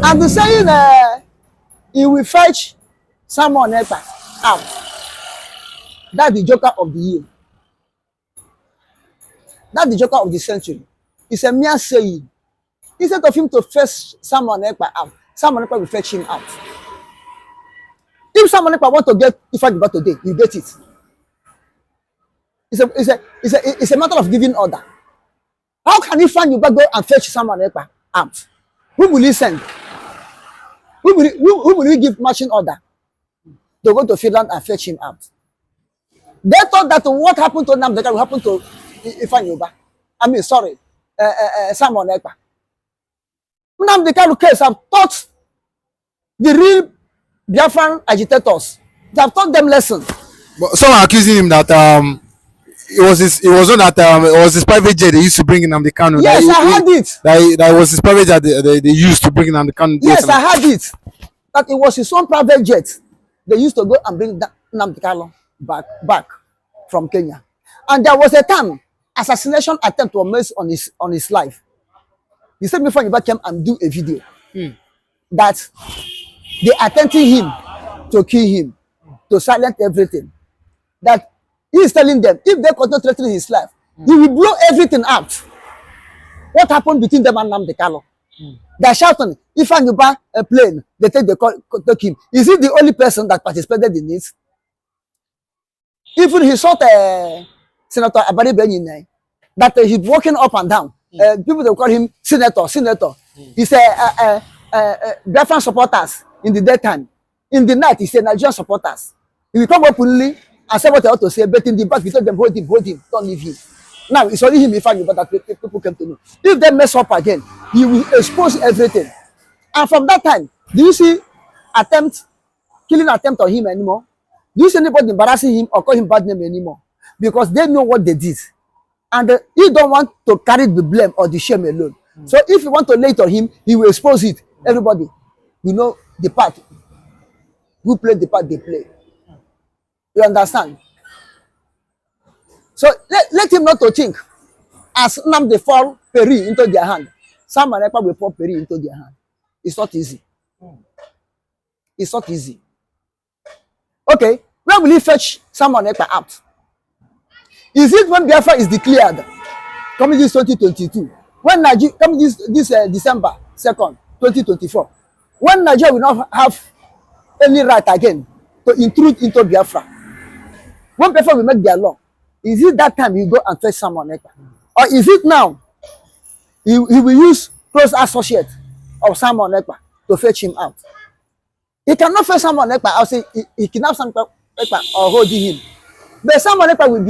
And the saying, he will fetch someone Ekpa out. That's the joker of the year. That's the joker of the century. It's a mere saying. Instead of him to fetch someone Ekpa out, someone Ekpa will fetch him out. If someone Ekpa want to get ifeanyiuba today, you get it. It's a matter of giving order. How can ifeanyiuba go and fetch someone Ekpa out? Who will he send? Who will he give marching order to go to Finland and fetch him out? They thought that what happened to Nnamdi will happen to ifeanyiuba. I mean, sorry, Simon Ekpa. Nnamdi case have taught the real Biafran agitators. They have taught them lessons. But someone accusing him that it was his private jet they used to bring in the Kanu. Yes, I heard it. That was his private jet they used to bring in the Kanu. Yes, I heard it. That it was his own private jet. They used to go and bring Nnamdi back from Kenya. And there was a time assassination attempt was made on his life. He said before he came and do a video that they attempted him to kill him, to silence everything. That he is telling them if they continue threatening his life, he will blow everything out. What happened between them and Nnamdi? They're shouting, ifeanyiuba a plane, they take him. Is he the only person that participated in this? Even he saw Senator Abari Benyine, that he's walking up and down. People they call him senator. He's Biafran supporters in the daytime. In the night, he said Nigerian supporters. He will come openly and say what they ought to say, but in the back, he told them, hold him, don't leave him. Now, it's only him, ifeanyiuba, that people came to know. If they mess up again, he will expose everything. And from that time, do you see killing attempt on him anymore? Do you see anybody embarrassing him or call him bad name anymore? Because they know what they did. And he don't want to carry the blame or the shame alone. So if you want to lay it on him, he will expose it. Everybody, you know the part. Who played the part they play. You understand? So let him not to think. As Nnamdi fall Peri into their hand, someone Ekpa will fall Peri into their hand. It's not easy. It's not easy. Okay, where will he fetch someone Ekpa out? Is it when Biafra is declared, coming this 2022, when Nigeria, coming this December 2nd, 2024, when Nigeria will not have any right again to intrude into Biafra, when Biafra will make their law, is it that time you go and fetch someone Ekpa? Or is it now he will use close associate of someone Ekpa to fetch him out? He cannot fetch someone Ekpa. I'll say he kidnap someone Ekpa or holding him. But someone Ekpa will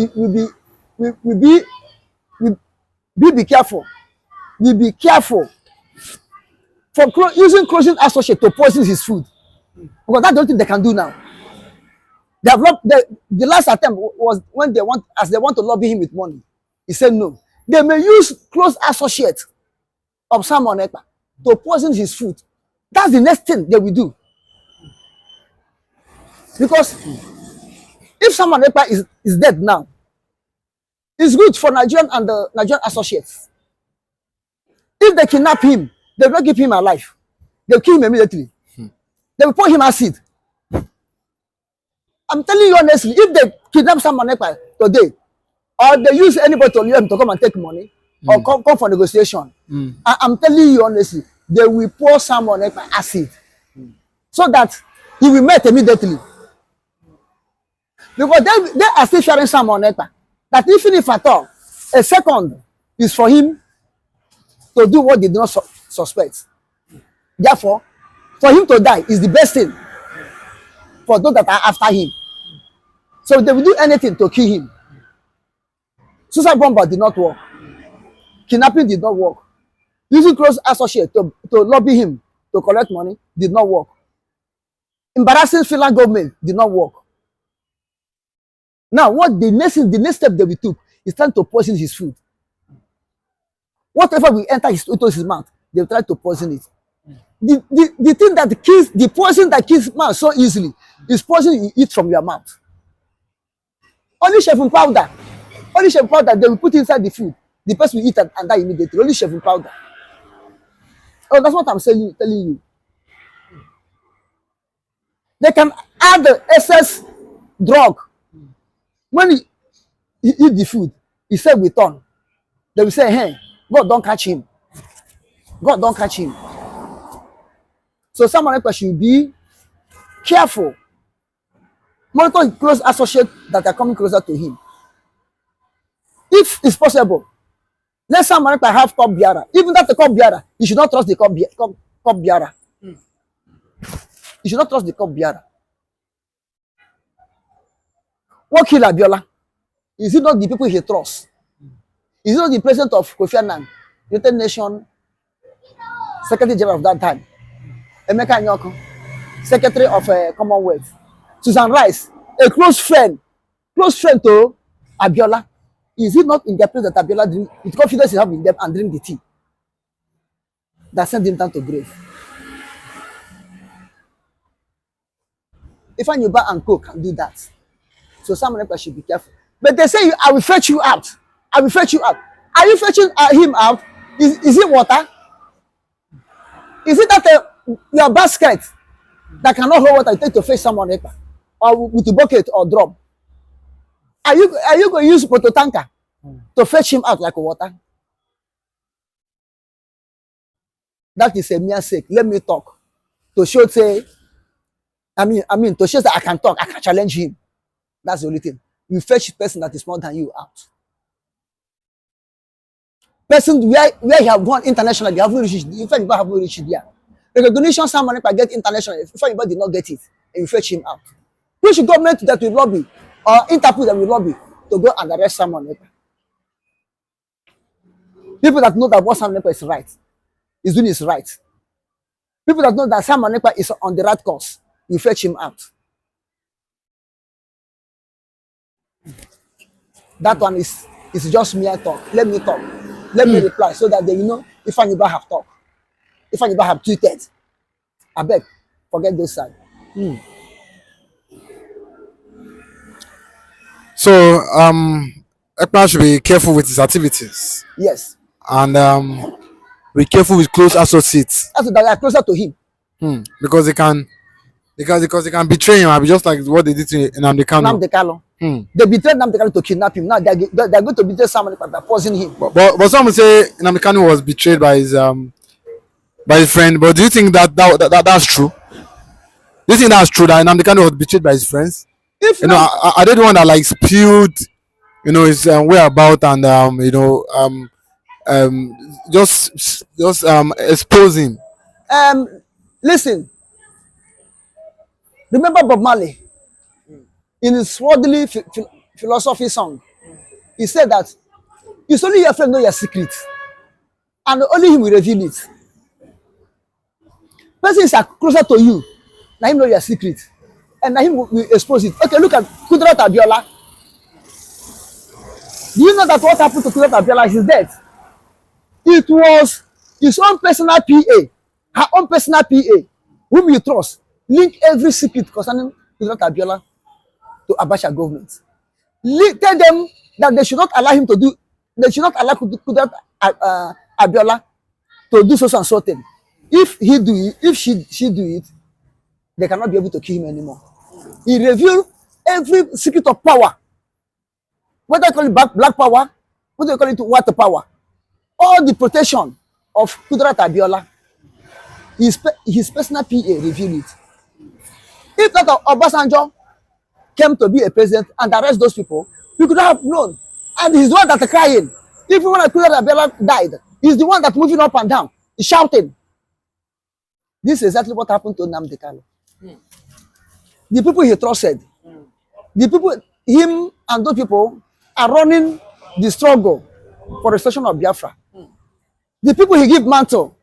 be careful. Will be careful for using closing associate to poison his food. Because that's the only thing they can do now. They have the last attempt was when they want to lobby him with money. He said no. They may use close associate of someone Ekpa to poison his food. That's the next thing they will do. Because if someone Ekpa is dead now, it's good for Nigerian and the Nigerian associates. If they kidnap him, they will not keep him alive. They'll kill him immediately. They will pour him acid. I'm telling you honestly, if they kidnap someone Ekpa today, or they use anybody to lure him to come and take money, or come for negotiation, I'm telling you honestly, they will pour someone Ekpa acid, so that he will melt immediately. Because they are still sharing someone Ekpa, that even if at all, a second is for him to do what they do not suspect. Therefore, for him to die is the best thing for those that are after him. So they will do anything to kill him. Suicide bomber did not work. Kidnapping did not work. Using close associate to lobby him to collect money did not work. Embarrassing Finland government did not work. Now, what the next step that we took is trying to poison his food. Whatever will enter into his mouth, they will try to poison it. The thing that kills, the poison that kills man so easily is poison you eat from your mouth. Only shaving powder, they will put inside the food. The person will eat and die immediately. Only shaving powder. Oh, that's what I'm telling you. They can add the excess drug. When he eat the food, he said we turn. They will say, hey, God don't catch him. God don't catch him. So someone should be careful. Monitor close associates that are coming closer to him. If it's possible, let someone have cup bearer. Even that the cup bearer, you should not trust the cup bearer. You should not trust the cup bearer. What killed Abiola? Is it not the people he trusts? Is it not the president of Kofi Annan, United Nations Secretary General of that time, Emeka Anyoko, Secretary of Commonwealth, Susan Rice, a close friend to Abiola? Is it not in their place that Abiola drink, with confidence he have in them, and drink the tea that sent him down to grave? Ifeanyiuba and co can do that. So some people should be careful. But they say, I will fetch you out. I will fetch you out. Are you fetching him out? Is it water? Is it that your basket that cannot hold water you take to fetch someone, Ekpa? Or with a bucket or drum? Are you going to use potato tanker to fetch him out like water? That is a mere sake. Let me talk. To show say, to show that I can talk, I can challenge him. That's the only thing. You fetch a person that is more than you out. Person where you have gone internationally, you haven't reached. In fact, you haven't reached there. Recognition someone if I get international, if you did not get it, and you fetch him out. Which government that will lobby or Interpol that will lobby to go and arrest someone? People that know that what someone is right, is doing is right. People that know that someone is on the right course, you fetch him out. That one is just mere talk. Let me talk. Let me reply so that they know if Ifeanyiuba have talked. If Ifeanyiuba have tweeted. I beg, forget those side. So Ekpa should be careful with his activities. Yes. And be careful with close associates. That's that are closer to him. Because they can betray him. I'll be just like what they did to Nnamdi Kanu. They betrayed Nnamdi Kanu to kidnap him. Now they're going to betray someone by poisoning him. But some will say Nnamdi Kanu was betrayed by his friend. But do you think that's true? Do you think that's true that Nnamdi Kanu was betrayed by his friends? If you know, are they the one that like spewed, his whereabouts and just expose him? Listen. Remember Bob Marley in his worldly philosophy song. He said that it's only your friend know your secret, and only him will reveal it. Person is closer to you, now him know your secret, and now him will expose it. Okay, look at Kudrat Abiola. Do you know that what happened to Kudrat Abiola is his death? It was his own personal PA, her own personal PA, whom you trust, link every secret concerning Kudrat Abiola to Abacha government. Tell them that they should not allow him to do. They should not allow Kudrat Abiola to do so and so thing. If he do it, if she do it, they cannot be able to kill him anymore. He revealed every secret of power. What they call it black power, what they call it white power. All the protection of Kudrat Abiola, his personal PA revealed it. If that Obasanjo came to be a president and arrest those people, we could have known. And he's the one that's crying. Even when Kudrat Abiola died, he's the one that's moving up and down, he's shouting. This is exactly what happened to Nnamdi Kanu. The people he trusted, the people, him and those people are running the struggle for the restoration of Biafra. The people he give mantle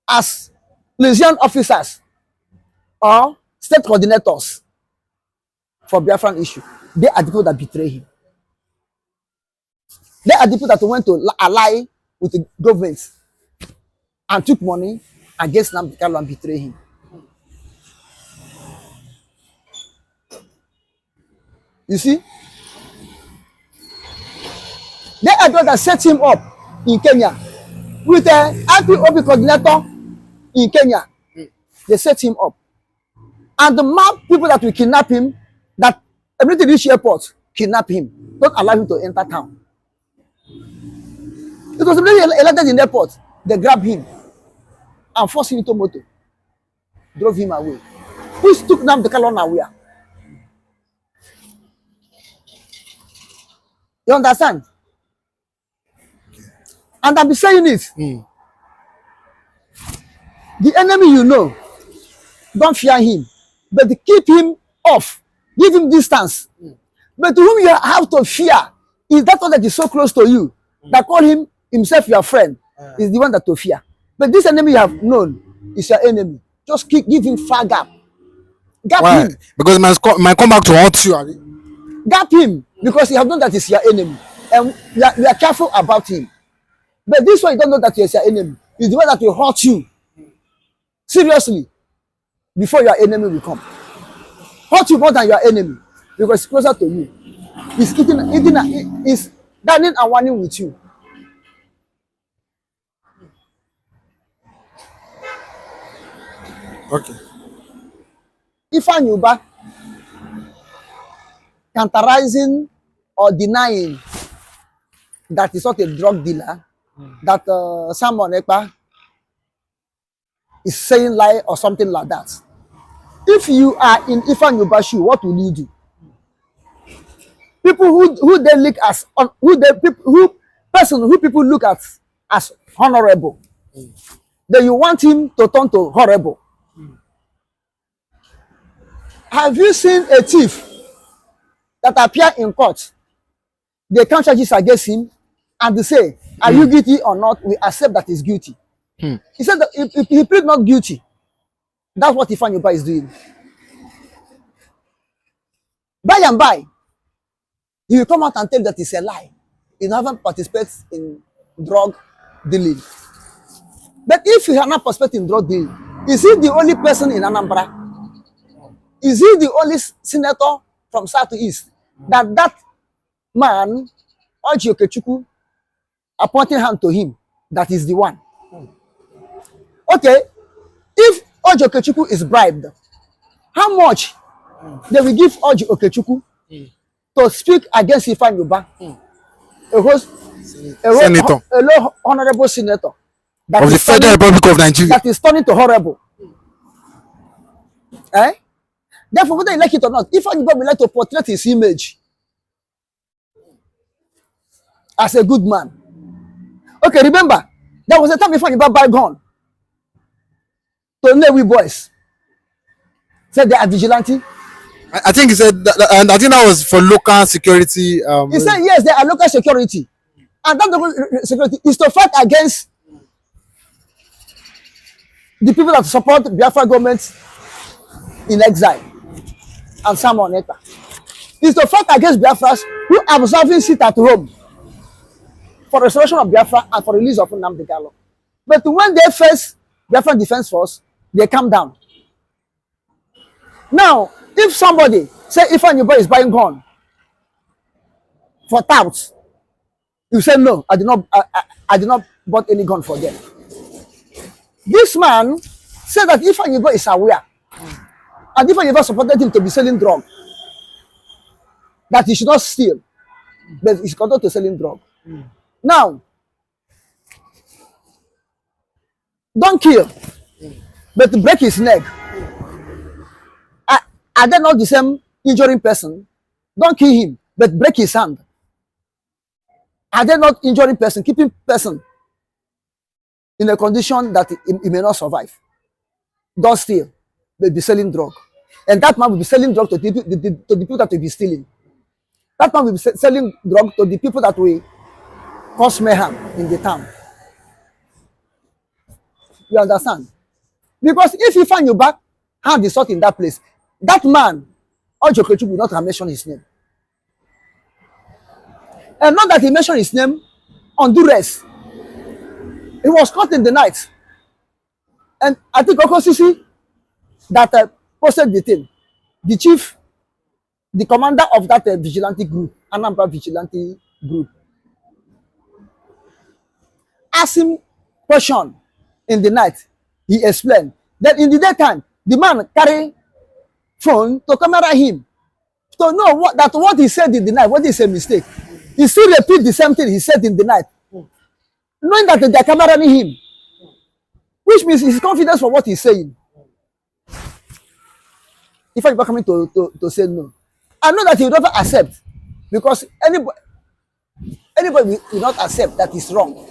as liaison officers or state coordinators for Biafran issue, they are the people that betray him. They are the people that went to ally with the government and took money against Nnamdi Kanu and betray him. You see? They are those that set him up in Kenya with an anti-OB coordinator in Kenya. They set him up. And the more people that will kidnap him, that everything reach airport, kidnap him. Don't allow him to enter town. It was already elected in the airport. They grabbed him and forced him into motor. Drove him away. Who took Nnamdi Kanu away? You understand? And I'll be saying it. The enemy you know, don't fear him, but keep him off. Give him distance. But whom you have to fear is that one that is so close to you, that call him himself your friend, is the one that to fear. But this enemy you have known is your enemy. Just give him far gap. Gap Why? him. Because it might come back to haunt you. Abi. Gap him because you have known that is your enemy. And we are careful about him. But this one you don't know that he is your enemy. Is the one that will hurt you. Seriously. Before your enemy will come. Hurt you more than your enemy. Because it's closer to you. He's he's dining and whining with you. Okay. Ifeanyiuba, characterizing or denying that he's not a drug dealer, that Simon Ekpa is saying lie or something like that. If you are in Ifeanyiuba's shoe, what will you do? People who they look as who people look at as honorable, then you want him to turn to horrible. Have you seen a thief that appear in court? They count charges against him and they say, are you guilty or not? We accept that he's guilty. He said that if he plead not guilty, that's what Ifeanyiuba is doing. By and by, he will come out and tell that it's a lie. He never participates in drug dealing. But if he has not participated in drug dealing, is he the only person in Anambra? Is he the only senator from south to east that man, Oji Okechukwu, appointing hand to him, that is the one? Okay, if Oji Okechukwu is bribed, how much they will give Oji Okechukwu to speak against Ifeanyiuba, a low honorable senator that of the Federal Republic of Nigeria, that is turning to horrible? Eh? Therefore, whether you like it or not, Ifeanyiuba will like to portray his image as a good man. Okay, remember, there was a time Ifeanyiuba buy gun to Navy boys. Said they are vigilante. I think he said that, and I think that was for local security. He said yes, they are local security, and that local security is to fight against the people that support the Biafra government in exile and Simon Ekpa. Is to fight against Biafras who are observing sit at home for restoration of Biafra and for release of Nnamdi Kanu. But when they face Biafra Defense Force, they come down. Now, if somebody say Ifeanyiuba is buying gun for touts, you say no, I did not bought any gun for them. This man said that Ifeanyiuba is aware, and Ifeanyiuba supported him to be selling drug, that he should not steal, but he's continued to selling drug. Now, don't kill, but break his neck. Are they not the same injuring person? Don't kill him, but break his hand. Are they not injuring person, keeping person in a condition that he may not survive? Don't steal, but be selling drug. And that man will be selling drug to the people that will be stealing. That man will be selling drug to the people that will cause mayhem in the town. You understand? Because if Ifeanyiuba hand is sought in that place, that man, Oji Okechukwu, will not have mentioned his name. And not that he mentioned his name on duress. He was caught in the night. And I think Okosisi that posted the thing, the chief, the commander of that vigilante group, Anambra vigilante group, asked him question in the night. He explained that in the daytime, the man carry phone to camera him, to know what he said in the night, what is a mistake. He still repeat the same thing he said in the night, knowing that they are cameraing him, which means his confidence for what he's saying. If I'm coming to say no, I know that he will never accept, because anybody will not accept that is wrong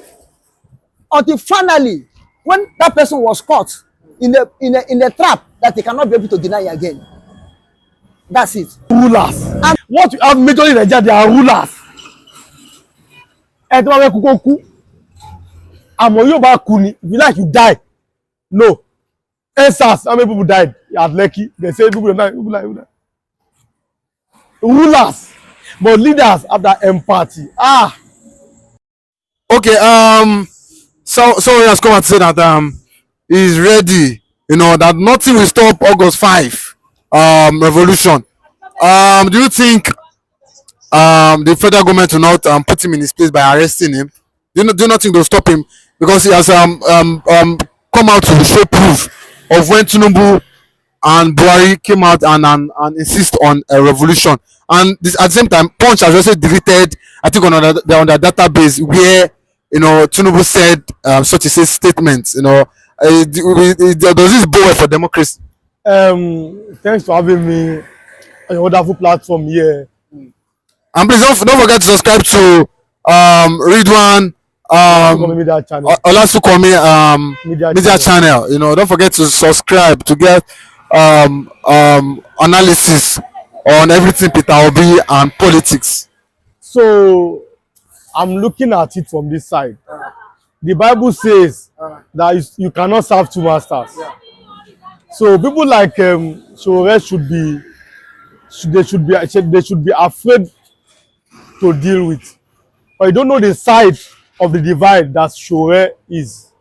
until finally, when that person was caught in a trap that he cannot be able to deny again. That's it. Rulers. And what you have majorly in Nigeria, they are rulers. If you like, you die. No. SARS, how many people died at Lekki? They say people die. Rulers. But leaders have that empathy. Okay, so he has come and say that he's ready, you know, that nothing will stop August 5 revolution. Do you think the federal government will not put him in his place by arresting him? Do you not think they'll stop him? Because he has come out to show proof of when Tinubu and Buhari came out and insist on a revolution. And this, at the same time, Punch has also deleted, I think, on their database where, you know, Tinubu said such a statement. You know, does this bode for democracy? Thanks for having me on your wonderful platform here. And please don't forget to subscribe to Ridwan Media channel. Olasukomi media channel. You know, don't forget to subscribe to get analysis on everything Peter Obi and politics. So I'm looking at it from this side. The Bible says that you cannot serve two masters. So people like Shore should be afraid to deal with. But you don't know the side of the divide that Shore is.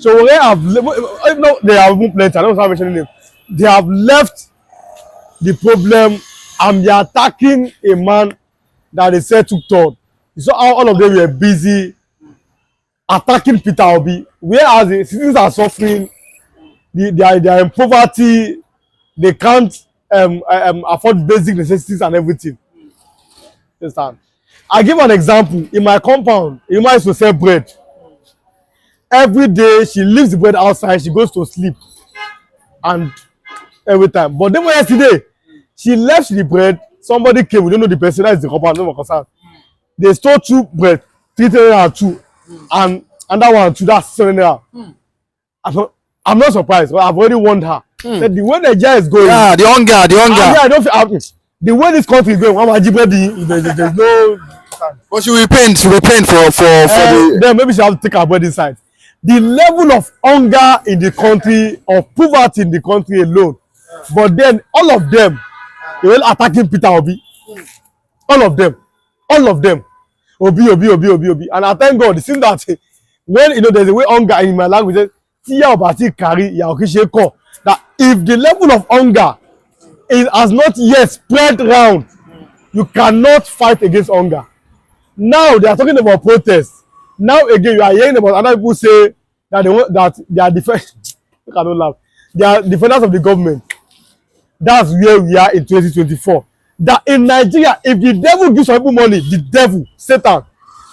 Shore have they have movement. I don't have mentioning them. They have left the problem and they are attacking a man that they said took third. So all of them were busy attacking Peter Obi, whereas the citizens are suffering. They are in poverty. They can't afford basic necessities and everything. Understand? I give an example. In my compound, a woman used to sell bread. Every day she leaves the bread outside. She goes to sleep, and every time. But then yesterday, she left the bread. Somebody came. We don't know the person. That is the compound. No more concern. They stole 2 bread, 3 and 2, and another one 2. That's 7 naira. I'm not surprised. But I've already warned her. That the way Nigeria is going. Yeah, the hunger. I don't feel, the way this country is going, there's no. But she will repent. She will repent for the. Then maybe she have to take her bread inside. The level of hunger in the country, of poverty in the country alone, but then all of them, they were attacking Peter Obi. All of them. Obi. And I thank God, it seems that when there's a way hunger in my language, that if the level of hunger has not yet spread round, you cannot fight against hunger. Now they are talking about protests. Now again, you are hearing about other people say that they are they are defenders of the government. That's where we are in 2024. That in Nigeria, if the devil gives some people money, the devil, Satan,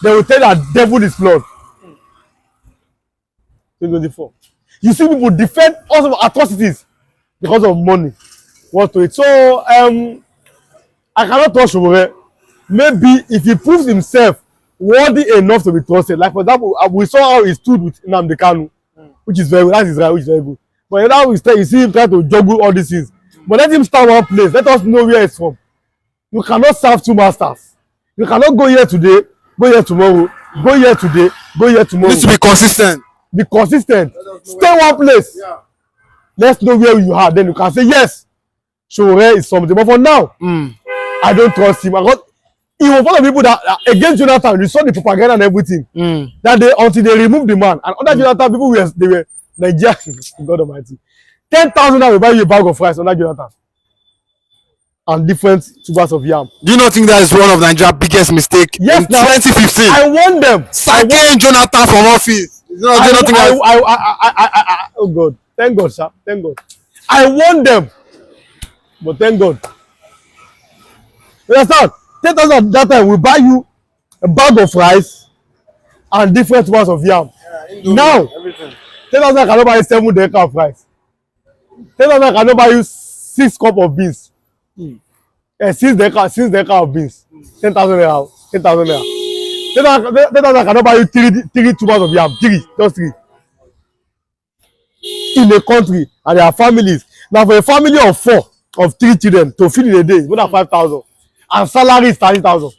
they will tell that devil is Lord. 2024. You see people defend all sorts of atrocities because of money. What to it? So I cannot trust Shobore. Maybe if he proves himself worthy enough to be trusted, like for example, we saw how he stood with Nnamdi Kanu, which is very good. That's Israel, which is very good. But now you see him trying to juggle all these things. But let him start one place. Let us know where it's from. You cannot serve 2 masters. You cannot go here today, go here tomorrow, go here today, go here tomorrow. You need to be consistent. Be consistent. Stay one place. Yeah. Let's know where you are. Then you can say yes. Shore is something. But for now, I don't trust him. Because he was one of the people that against Jonathan, you saw the propaganda and everything. That until they removed the man. And under Jonathan, people were Nigerian. God Almighty. 10,000 will buy you a bag of rice under Jonathan. And different tubers of yam. Do you not think that is one of Nigeria's biggest mistake? Yes, in 2015. I warned them. Sacking Jonathan from office. Oh God, thank God, sir, thank God. I warned them But thank God. You understand? 10,000 that time will buy you a bag of rice and different ones of yam. Now, 10,000 cannot buy you 7 deca of rice. 10,000 cannot buy you 6 cup of beans. 6 deca of beans. 10,000 naira. 10,000 naira. 10,000 cannot buy you 3 tubers of yam. 3, just 3. In a country, and there are families. Now, for a family of 4, of 3 children to feed in a day, more than 5,000, and salary is 30,000.